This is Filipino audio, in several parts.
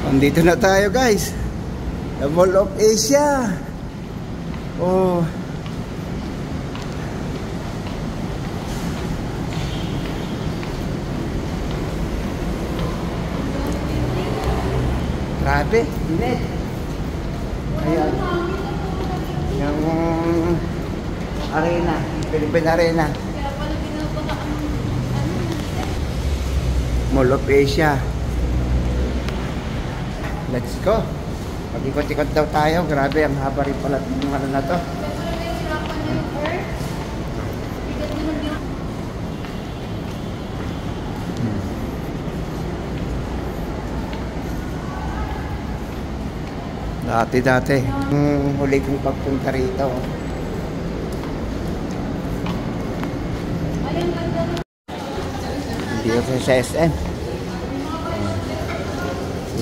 Nandito na tayo guys. The Mall of Asia. Oh. Grabe, init. Ayan. Yung arena, Philippine Arena. Mall of Asia. Let's go. Mag-ikot-ikot daw tayo. Grabe, ang haba rin pala ng ano na to. Dati. Huli kong pagpunta rito. Hindi ako sa SM.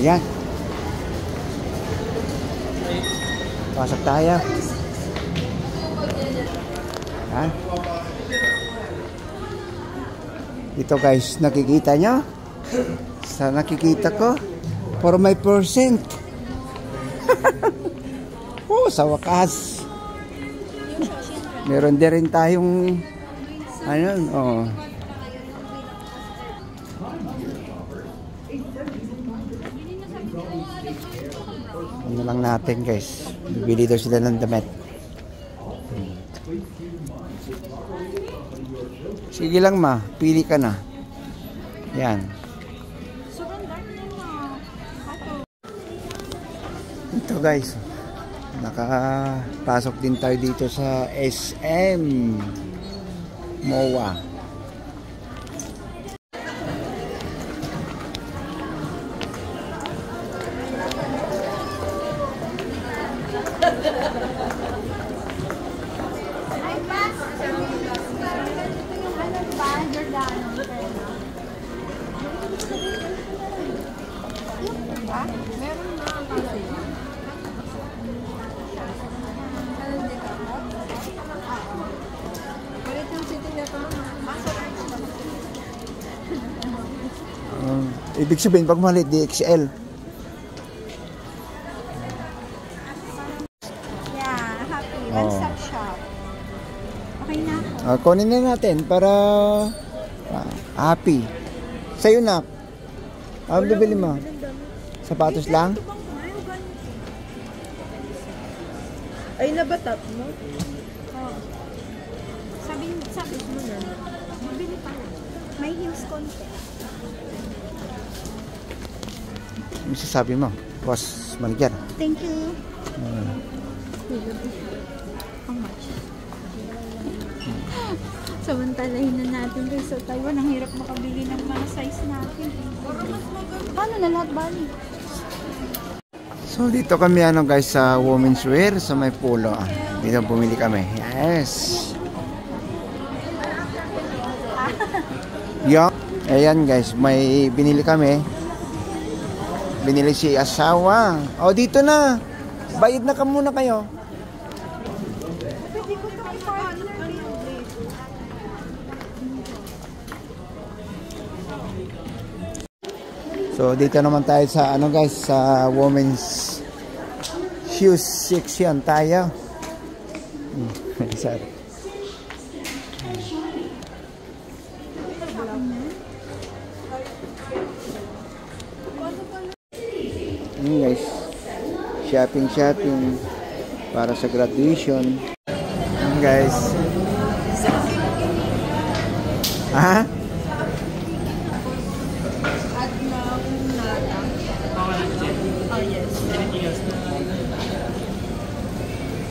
Yan. Pasok tayo. Ha? Ito guys, nakikita nyo? Sa nakikita ko, for my percent. Oh, sa wakas. Meron din rin tayong ano, oh. Ano lang natin guys. Bibili daw sila ng damit. Sige lang ma, pili ka na. Yan. Ito guys, nakapasok din tayo dito sa SM MOA. Ibig sabihin, pag malit, DXL. Yeah, happy. One-stop shop. Okay na ako. Kunin na natin para happy. Sa'yo na. Bibili mo. Sapatos lang? Ay, nabatat mo? Sabi mo na. Bibili pa. May heels konti. Ano sasabi mo? Boss, manager. Thank you. How much? Samantalahin na natin guys sa Taiwan. Ang hirap makabili ng mga size natin. Paano na lahat bali? So dito kami ano guys sa women's wear sa may polo. Dito bumili kami. Yes. Yo. Ayan guys, may binili kami. Binili si asawa. O dito na. Bayad na ka muna kayo. So dito naman tayo sa ano guys, sa women's shoes section tayo. Sorry. Guys, shopping para sa graduation. Guys. Ha?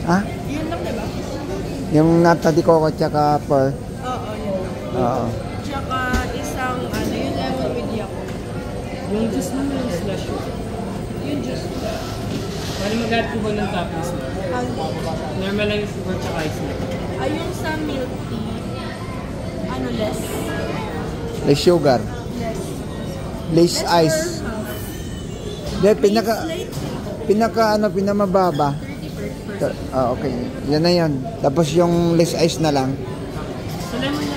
Ha? Yun lang, diba? Yung nata di coco tsaka pearl. Oo, yun. Oo. Tsaka isang, yung lemon with yakult. Yung juice mo yung slush. Yung juice. Pwede mag-add po ba ng toppings mo? Normal lang yung sugar tsaka ice milk. Ay, yung sa milk tea, less? Less sugar. Less ice. De, pinamababa. Okay. Yan na yan. Tapos yung less ice na lang. So lemon